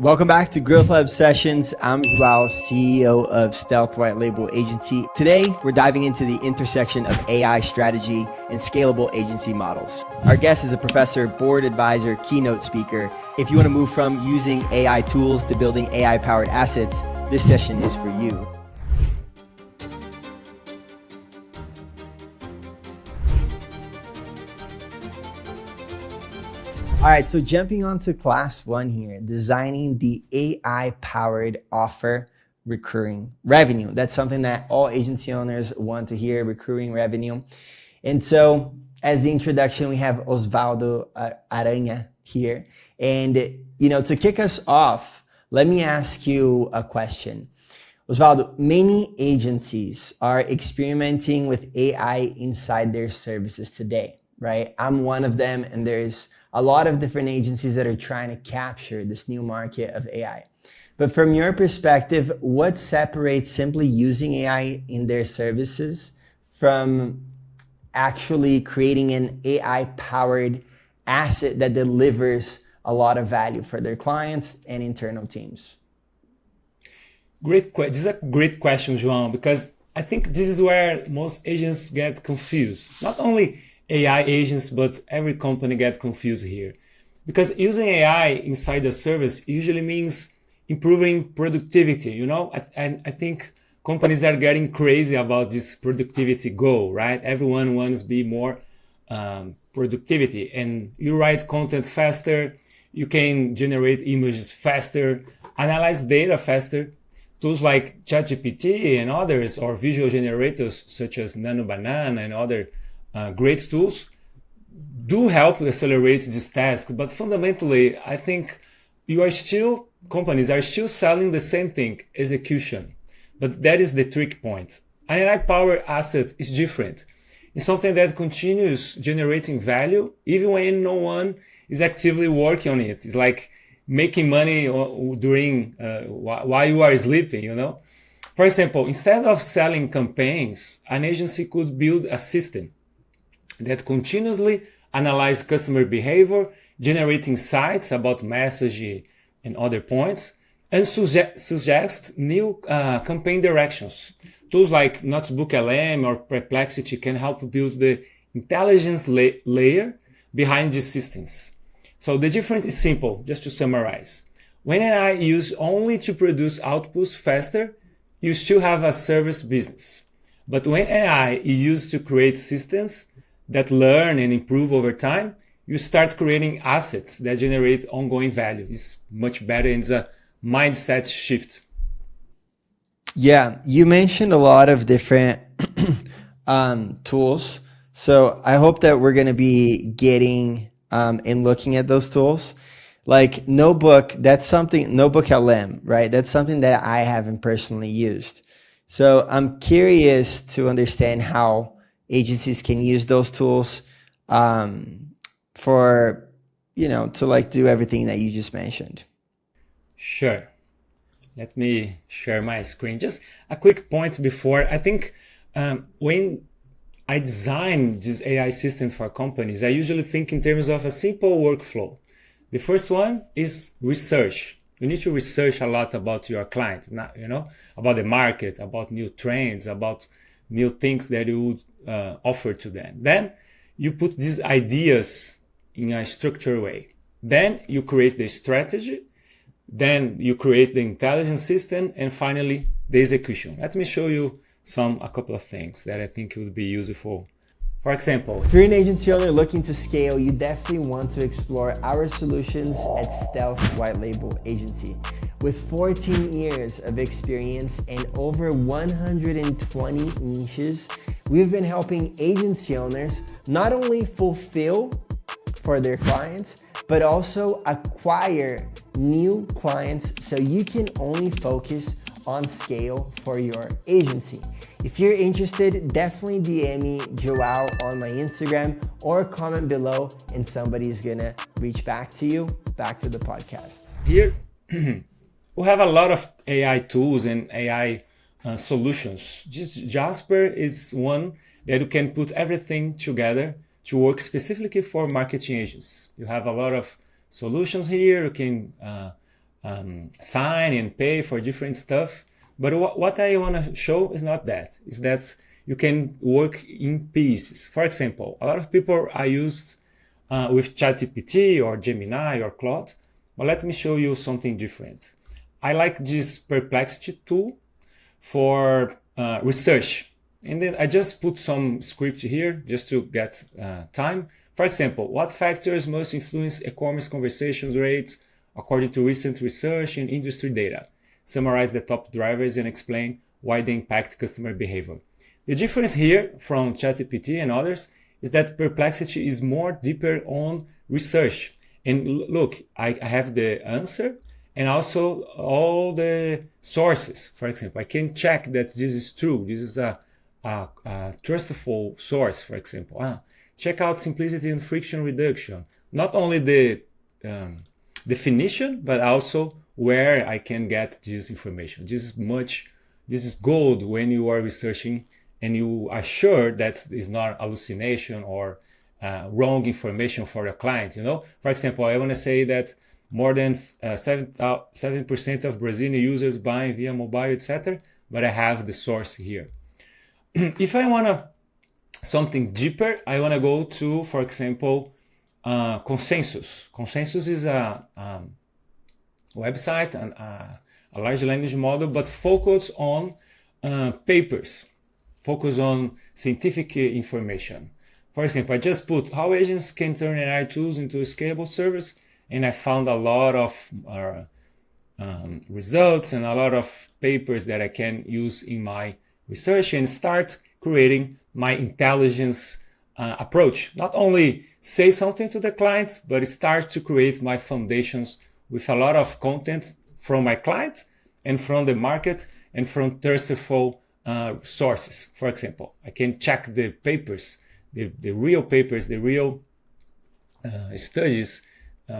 Welcome back to Growth Lab Sessions. I'm Joao, CEO of Stealth White Label Agency. Today, we're diving into the intersection of AI strategy and scalable agency models. Our guest is a professor, board advisor, keynote speaker. If you want to move from using AI tools to building AI-powered assets, this session is for you. All right, so jumping on to class one here, designing the AI-powered offer recurring revenue. That's something that all agency owners want to hear, recurring revenue. And so as the introduction, we have Osvaldo Aranha here. And, to kick us off, let me ask you a question. Osvaldo, many agencies are experimenting with AI inside their services today, right? I'm one of them, and there's a lot of different agencies that are trying to capture this new market of AI. But from your perspective, what separates simply using AI in their services from actually creating an AI-powered asset that delivers a lot of value for their clients and internal teams? This is a great question, João, because I think this is where most agents get confused. Not only AI agents, but every company gets confused here. Because using AI inside the service usually means improving productivity, I think companies are getting crazy about this productivity goal, right? Everyone wants to be more productivity, and you write content faster, you can generate images faster, analyze data faster. Tools like ChatGPT and others, or visual generators such as Nano Banana and other great tools do help accelerate this task, but fundamentally, I think companies are still selling the same thing, execution. But that is the trick point. An AI-powered asset is different. It's something that continues generating value even when no one is actively working on it. It's like making money during while you are sleeping, For example, instead of selling campaigns, an agency could build a system that continuously analyze customer behavior, generate insights about messaging and other points, and suggest new campaign directions. Tools like Notebook LM or Perplexity can help build the intelligence layer behind these systems. So the difference is simple, just to summarize. When AI is used only to produce outputs faster, you still have a service business. But when AI is used to create systems that learn and improve over time, you start creating assets that generate ongoing value. It's much better, and it's a mindset shift. Yeah, you mentioned a lot of different tools. So I hope that we're going to be getting and looking at those tools. Like Notebook LM, right? That's something that I haven't personally used. So I'm curious to understand how agencies can use those tools for, to do everything that you just mentioned. Sure. Let me share my screen. Just a quick point before. I think when I design this AI system for companies, I usually think in terms of a simple workflow. The first one is research. You need to research a lot about your client, about the market, about new trends, about new things that you would offer to them. Then you put these ideas in a structured way. Then you create the strategy. Then you create the intelligence system, and finally the execution. Let me show you a couple of things that I think would be useful. For example, if you're an agency owner looking to scale, you definitely want to explore our solutions at Stealth White Label Agency. With 14 years of experience and over 120 niches, we've been helping agency owners not only fulfill for their clients, but also acquire new clients so you can only focus on scale for your agency. If you're interested, definitely DM me, Joao, on my Instagram, or comment below and somebody's gonna reach back to you. Back to the podcast. Here, we have a lot of AI tools and AI solutions. Jasper is one that you can put everything together to work specifically for marketing agents. You have a lot of solutions here. You can sign and pay for different stuff. But what I want to show is not that. Is that you can work in pieces. For example, a lot of people are used with ChatGPT or Gemini or Claude. But let me show you something different. I like this Perplexity tool for research. And then I just put some script here just to get time. For example, what factors most influence e-commerce conversations rates according to recent research and industry data? Summarize the top drivers and explain why they impact customer behavior. The difference here from ChatGPT and others is that Perplexity is more deeper on research. And look, I have the answer and also all the sources. For example, I can check that this is true. This is a trustful source, for example. Check out simplicity and friction reduction. Not only the definition, but also where I can get this information. This is gold when you are researching and you are sure that it's not hallucination or wrong information for a client. For example, I want to say that more than 7% of Brazilian users buying via mobile, etc. But I have the source here. If I want something deeper, I want to go to, for example, Consensus. Consensus is a website and a large language model, but focus on papers, focus on scientific information. For example, I just put how agents can turn AI tools into a scalable service, and I found a lot of results and a lot of papers that I can use in my research and start creating my intelligence approach. Not only say something to the client, but start to create my foundations with a lot of content from my client and from the market and from trustful sources. For example, I can check the papers, the real papers, the real studies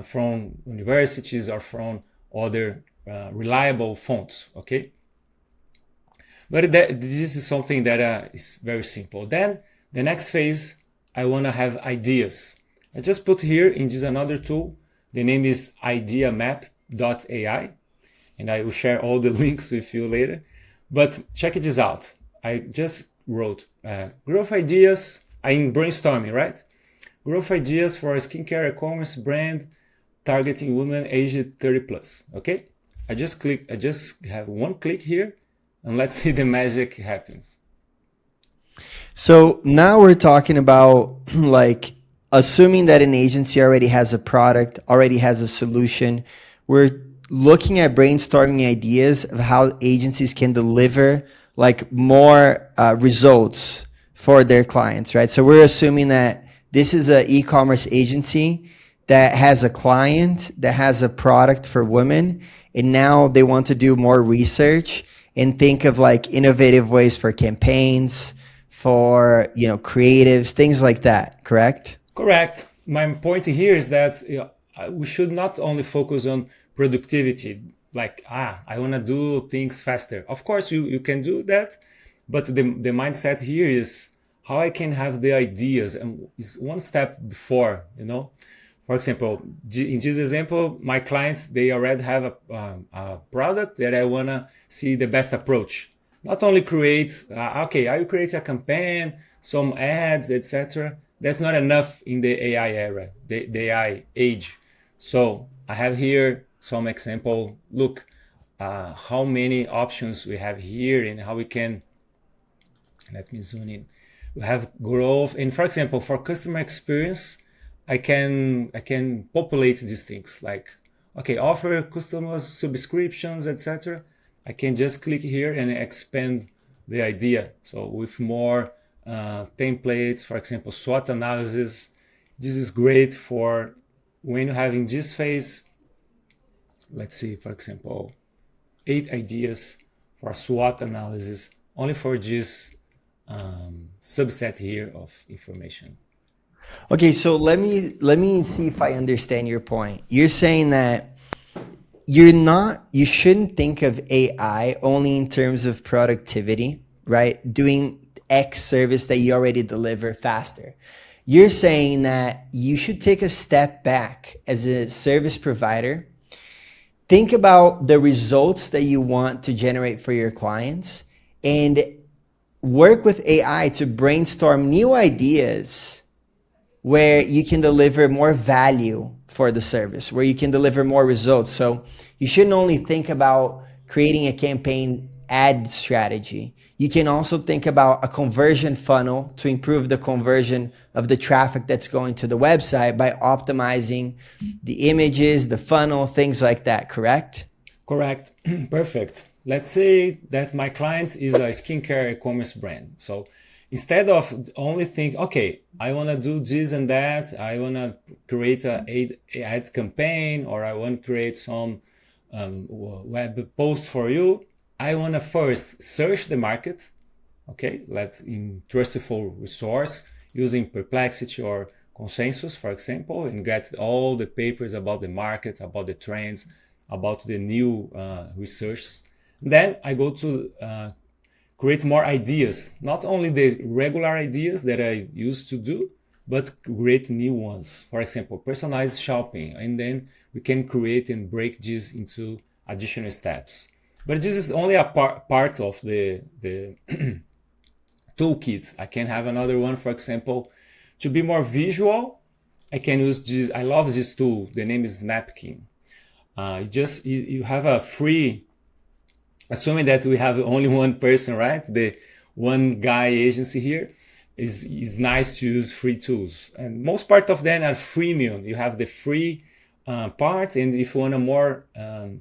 from universities or from other reliable fonts, okay? But this is something that is very simple. Then the next phase, I want to have ideas. I just put here in this another tool. The name is ideamap.ai, and I will share all the links with you later. But check this out. I just wrote growth ideas in brainstorming, right? Growth ideas for a skincare e-commerce brand targeting women aged 30 plus. Okay, I just have one click here, and let's see the magic happens. So now we're talking about like assuming that an agency already has a product, already has a solution. We're looking at brainstorming ideas of how agencies can deliver like more results for their clients, right? So we're assuming that this is an e-commerce agency that has a client that has a product for women, and now they want to do more research and think of like innovative ways for campaigns, for creatives, things like that, correct? Correct. My point here is that we should not only focus on productivity, like I want to do things faster. Of course you can do that, but the mindset here is how I can have the ideas, and it's one step before, For example, in this example, my clients, they already have a product that I want to see the best approach. Not only create, I will create a campaign, some ads, etc. That's not enough in the AI era, the AI age. So I have here some example. Look how many options we have here and how we can, let me zoom in. We have growth. And for example, for customer experience, I can populate these things like, offer customer subscriptions, etc. I can just click here and expand the idea. So with more templates, for example, SWOT analysis. This is great for when you're having this phase. Let's see, for example, 8 ideas for SWOT analysis, only for this subset here of information. Okay, so let me see if I understand your point. You're saying that you shouldn't think of AI only in terms of productivity, right? Doing X service that you already deliver faster. You're saying that you should take a step back as a service provider, think about the results that you want to generate for your clients and work with AI to brainstorm new ideas where you can deliver more value for the service, where you can deliver more results. So you shouldn't only think about creating a campaign ad strategy. You can also think about a conversion funnel to improve the conversion of the traffic that's going to the website by optimizing the images, the funnel, things like that, correct? Correct. Perfect. Let's say that my client is a skincare e-commerce brand. So instead of only think, okay, I want to do this and that, I want to create a ad campaign, or I want to create some web post for you. I want to first search the market, okay, let's in trustful resource using Perplexity or Consensus, for example, and get all the papers about the market, about the trends, about the new research. Then I go to create more ideas, not only the regular ideas that I used to do, but create new ones. For example, personalized shopping, and then we can create and break this into additional steps. But this is only a part of the toolkit. I can have another one, for example, to be more visual. I can use this. I love this tool. The name is Napkin. You have a free, assuming that we have only one person, right? The one guy agency here is nice to use free tools. And most part of them are freemium. You have the free part, and if you want more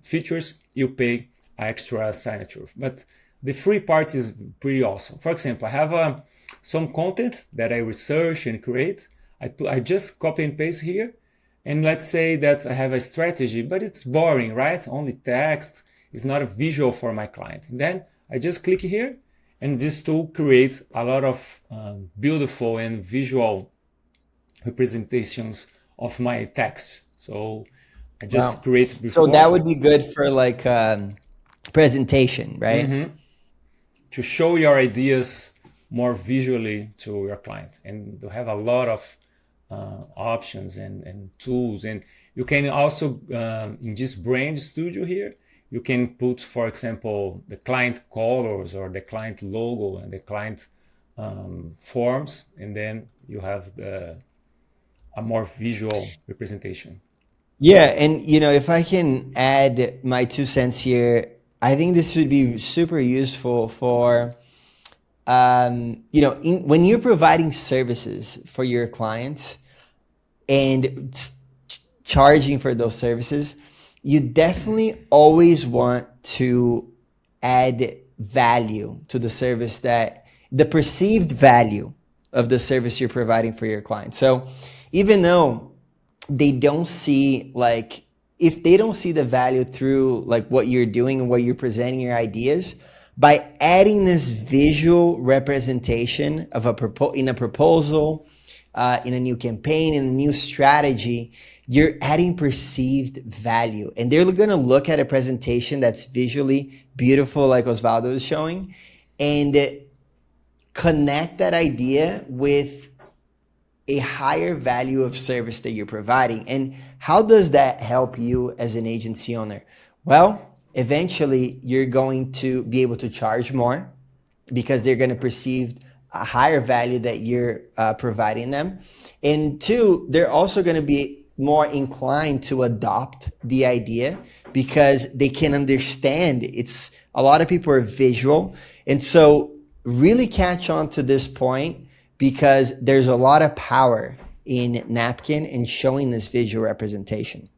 features, you pay extra signature. But the free part is pretty awesome. For example, I have some content that I research and create. I just copy and paste here. And let's say that I have a strategy, but it's boring, right? Only text. It's not a visual for my client. And then I just click here, and this tool creates a lot of beautiful and visual representations of my text. So I just create before. So that would be good for like presentation, right? Mm-hmm. To show your ideas more visually to your client, and to have a lot of options and tools. And you can also in this brand studio here, you can put, for example, the client colors or the client logo and the client forms, and then you have a more visual representation. Yeah, and if I can add my 2 cents here, I think this would be super useful for when you're providing services for your clients and charging for those services, you definitely always want to add value to the service, that the perceived value of the service you're providing for your client. So even though they don't see, like, if they don't see the value through like what you're doing and what you're presenting, your ideas, by adding this visual representation of in a proposal, in a new campaign, in a new strategy, you're adding perceived value. And they're going to look at a presentation that's visually beautiful, like Osvaldo is showing, and connect that idea with a higher value of service that you're providing. And how does that help you as an agency owner? Well, eventually you're going to be able to charge more because they're going to perceive a higher value that you're providing them. And two, they're also going to be more inclined to adopt the idea because they can understand a lot of people are visual. And so really catch on to this point, because there's a lot of power in Napkin and showing this visual representation.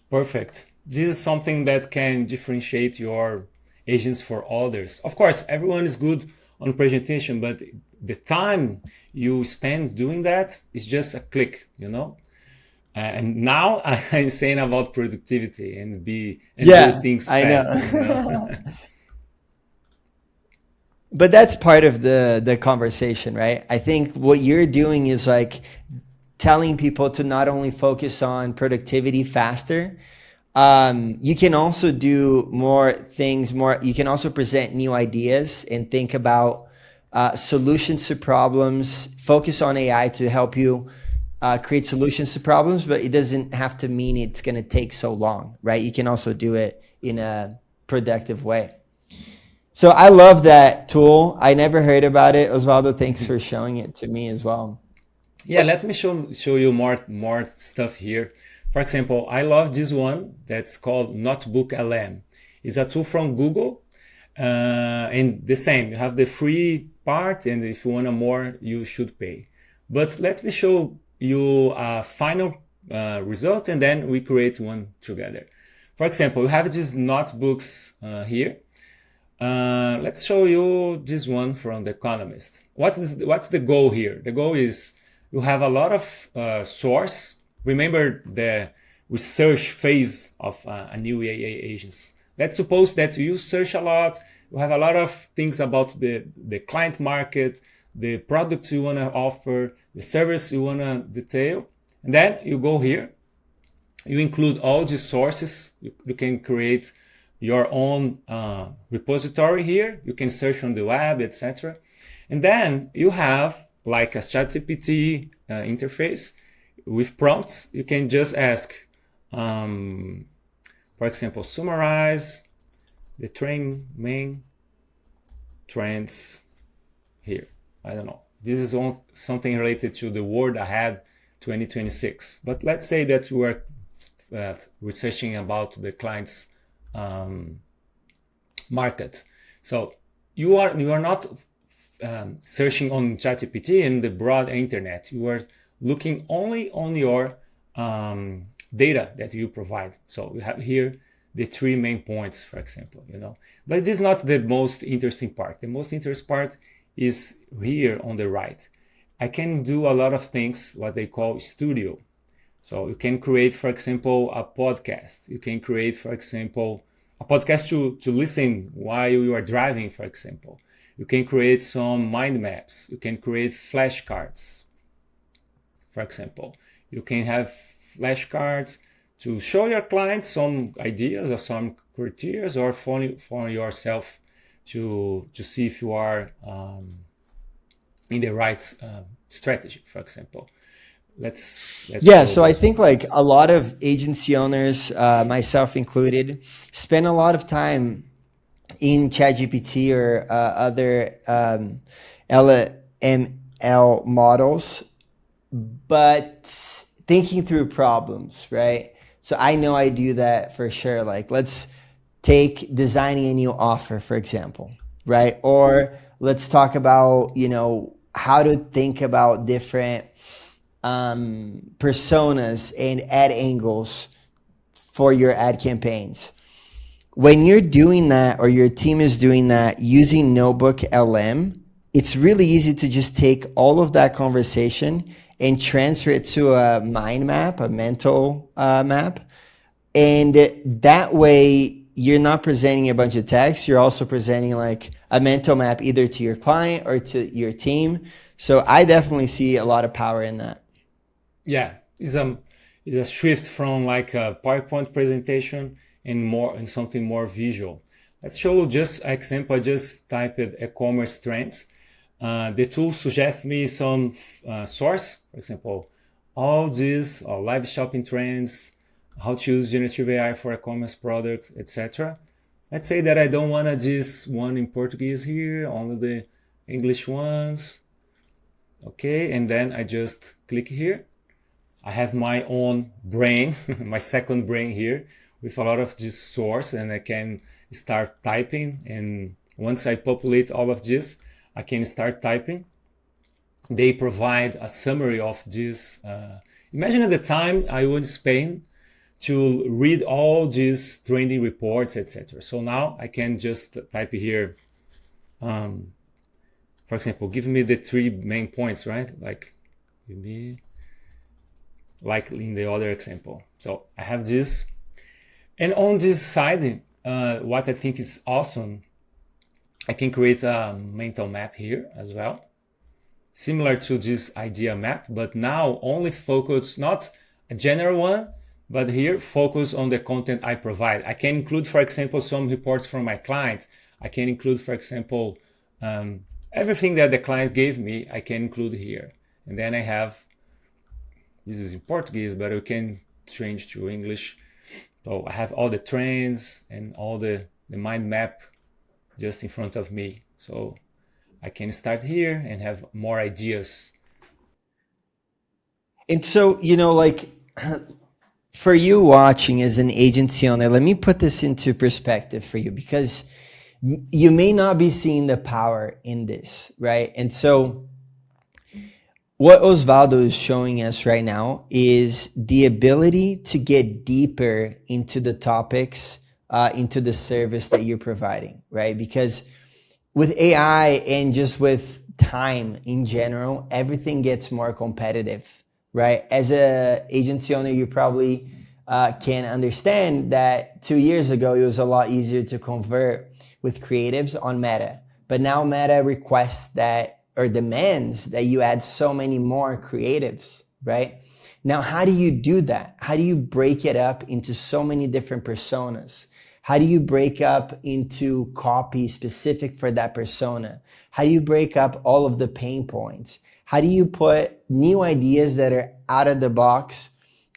Perfect. This is something that can differentiate your agents for others. Of course, everyone is good on presentation, but the time you spend doing that is just a click, And now I'm saying about productivity and do things fast. I know. But that's part of the conversation, right? I think what you're doing is like telling people to not only focus on productivity faster, you can also do more things, you can also present new ideas and think about solutions to problems, focus on AI to help you create solutions to problems, but it doesn't have to mean it's going to take so long, right? You can also do it in a productive way. So I love that tool. I never heard about it. Osvaldo, thanks for showing it to me as well. Yeah, let me show you more stuff here. For example, I love this one that's called Notebook LM. It's a tool from Google, and the same. You have the free part, and if you want more, you should pay. But let me show you a final result, and then we create one together. For example, we have these notebooks here. Let's show you this one from The Economist. What's the goal here? The goal is you have a lot of source. Remember the research phase of a new AI agents. Let's suppose that you search a lot. You have a lot of things about the client market, the products you want to offer, the service you want to detail. And then you go here. You include all these sources. You can create your own repository here. You can search on the web, etc. And then you have like a ChatGPT interface with prompts. You can just ask, for example, summarize the main trends here. I don't know. This is something related to the world ahead 2026. But let's say that you are researching about the client's market. So you are not searching on ChatGPT and the broad internet. You are looking only on your data that you provide. So we have here the 3 main points, for example, But this is not the most interesting part. The most interesting part is here on the right. I can do a lot of things, what they call studio. So you can create, for example, a podcast. You can create, for example, a podcast to listen while you are driving, for example. You can create some mind maps. You can create flashcards, for example. You can have flashcards to show your clients some ideas or some criteria, or for yourself to see if you are in the right strategy, for example. Let's yeah, so I think like a lot of agency owners, myself included, spend a lot of time in ChatGPT or other LML models, but thinking through problems, right? So I know I do that for sure. Like, let's take designing a new offer, for example, right? Or let's talk about, how to think about different personas and ad angles for your ad campaigns. When you're doing that, or your team is doing that using Notebook LM, it's really easy to just take all of that conversation and transfer it to a mind map, a mental map. And that way you're not presenting a bunch of text. You're also presenting like a mental map either to your client or to your team. So I definitely see a lot of power in that. Yeah, it's a shift from like a PowerPoint presentation and something more visual. Let's show just an example. I just typed e-commerce trends. The tool suggests me some source, for example, all these live shopping trends, how to use generative AI for e-commerce products, etc. Let's say that I don't want this one in Portuguese here, only the English ones. Okay, and then I just click here. I have my own brain, my second brain here, with a lot of this source, and I can start typing. And once I populate all of this, I can start typing. They provide a summary of this. Imagine at the time I would spend to read all these trending reports, etc. So now I can just type here, for example, give me the 3 main points, right? Like, give me, like in the other example. So I have this. And on this side, what I think is awesome, I can create a mental map here as well, similar to this idea map, but now only focus, not a general one, but here focus on the content I provide. I can include, for example, some reports from my client. I can include, for example, everything that the client gave me, I can include here. And then I have This is in Portuguese, but you can change to English. So I have all the trends and all the mind map just in front of me. So I can start here and have more ideas. And so, like for you watching as an agency owner, let me put this into perspective for you, because you may not be seeing the power in this, right? And so what Osvaldo is showing us right now is the ability to get deeper into the topics, into the service that you're providing, right? Because with AI and just with time in general, everything gets more competitive, right? As a agency owner, you probably can understand that 2 years ago, it was a lot easier to convert with creatives on Meta. But now Meta requests that or demands that you add so many more creatives, right? Now, how do you do that? How do you break it up into so many different personas? How do you break up into copy specific for that persona? How do you break up all of the pain points? How do you put new ideas that are out of the box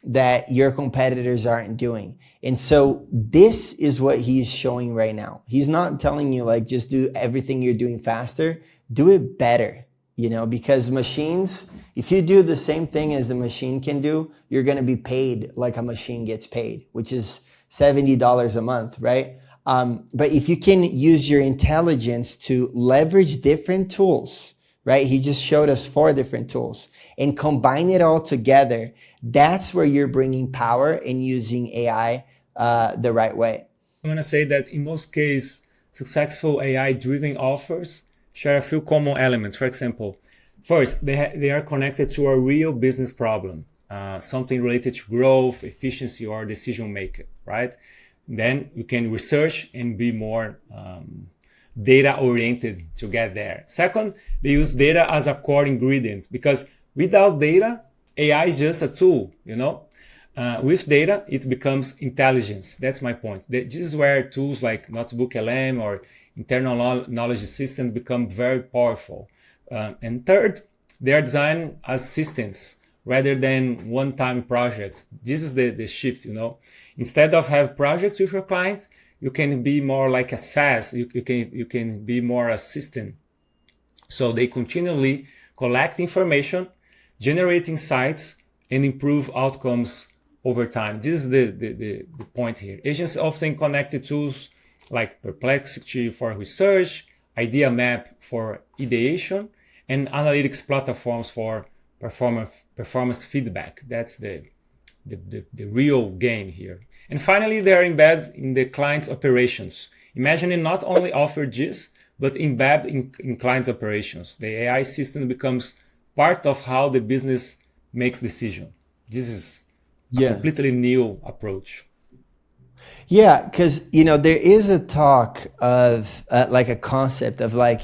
that your competitors aren't doing? And so this is what he's showing right now. He's not telling you like, just do everything you're doing faster. Do it better, because machines, if you do the same thing as the machine can do, you're going to be paid like a machine gets paid, which is $70 a month, right? But if you can use your intelligence to leverage different tools, right? He just showed us 4 different tools and combine it all together. That's where you're bringing power and using AI the right way. I'm going to say that in most cases, successful AI-driven offers share a few common elements. For example, first, they are connected to a real business problem, something related to growth, efficiency, or decision making, right? Then you can research and be more data oriented to get there. Second, they use data as a core ingredient, because without data, AI is just a tool, with data, it becomes intelligence. That's my point. This is where tools like Notebook LM or internal knowledge system become very powerful. And third, they are designed as systems rather than one-time projects. This is the shift, Instead of have projects with your client, you can be more like a SaaS. You can be more a system. So they continually collect information, generate insights, and improve outcomes over time. This is the point here. Agents often connect tools like Perplexity for research, Idea Map for ideation, and analytics platforms for performance feedback. That's the real game here. And finally, they are embedded in the client's operations. Imagine not only offer this, but embed in client's operations. The AI system becomes part of how the business makes decision. This is a completely new approach. Yeah, because there is a talk of like a concept of like,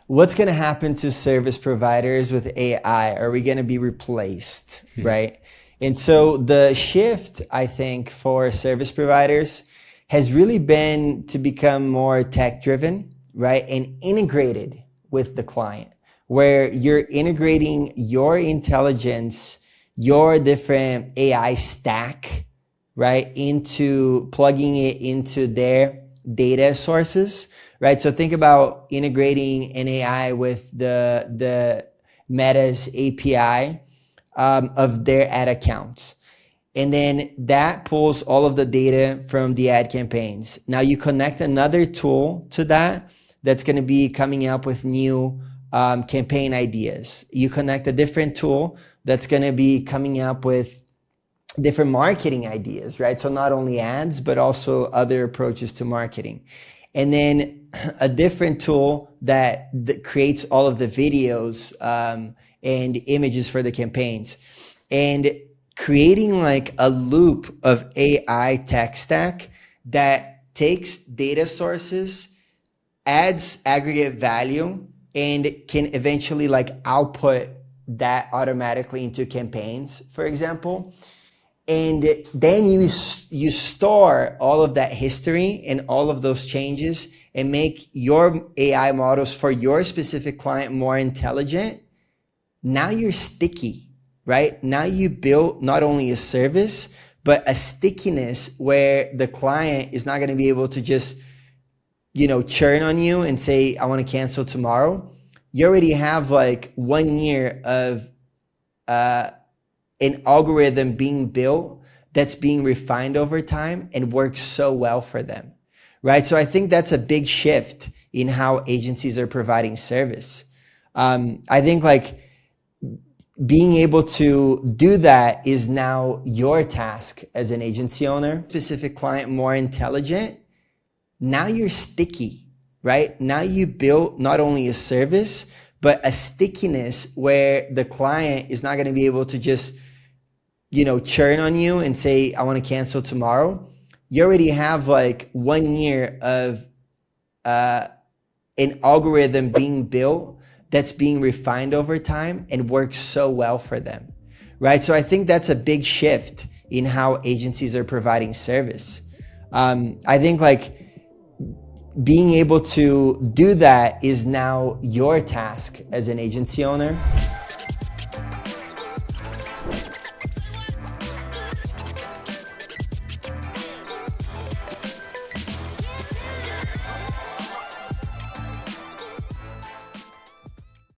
what's going to happen to service providers with AI? Are we going to be replaced, right? And so the shift, I think, for service providers has really been to become more tech driven, right? And integrated with the client, where you're integrating your intelligence, your different AI stack, right, into plugging it into their data sources, right? So think about integrating an AI with the Meta's API of their ad accounts. And then that pulls all of the data from the ad campaigns. Now you connect another tool to that that's going to be coming up with new campaign ideas. You connect a different tool that's going to be coming up with different marketing ideas, right? So not only ads, but also other approaches to marketing. And then a different tool that creates all of the videos and images for the campaigns. And creating like a loop of AI tech stack that takes data sources, adds aggregate value, and can eventually like output that automatically into campaigns, for example. And then you store all of that history and all of those changes and make your AI models for your specific client more intelligent. Now you're sticky, right? Now you build not only a service, but a stickiness where the client is not going to be able to just, churn on you and say, I want to cancel tomorrow. You already have like 1 year of an algorithm being built that's being refined over time and works so well for them, right? So I think that's a big shift in how agencies are providing service. I think like being able to do that is now your task as an agency owner. Specific client more intelligent. Now you're sticky, right? Now you build not only a service, but a stickiness where the client is not going to be able to just, churn on you and say, I want to cancel tomorrow. You already have like 1 year of an algorithm being built that's being refined over time and works so well for them, right? So I think that's a big shift in how agencies are providing service. I think like being able to do that is now your task as an agency owner.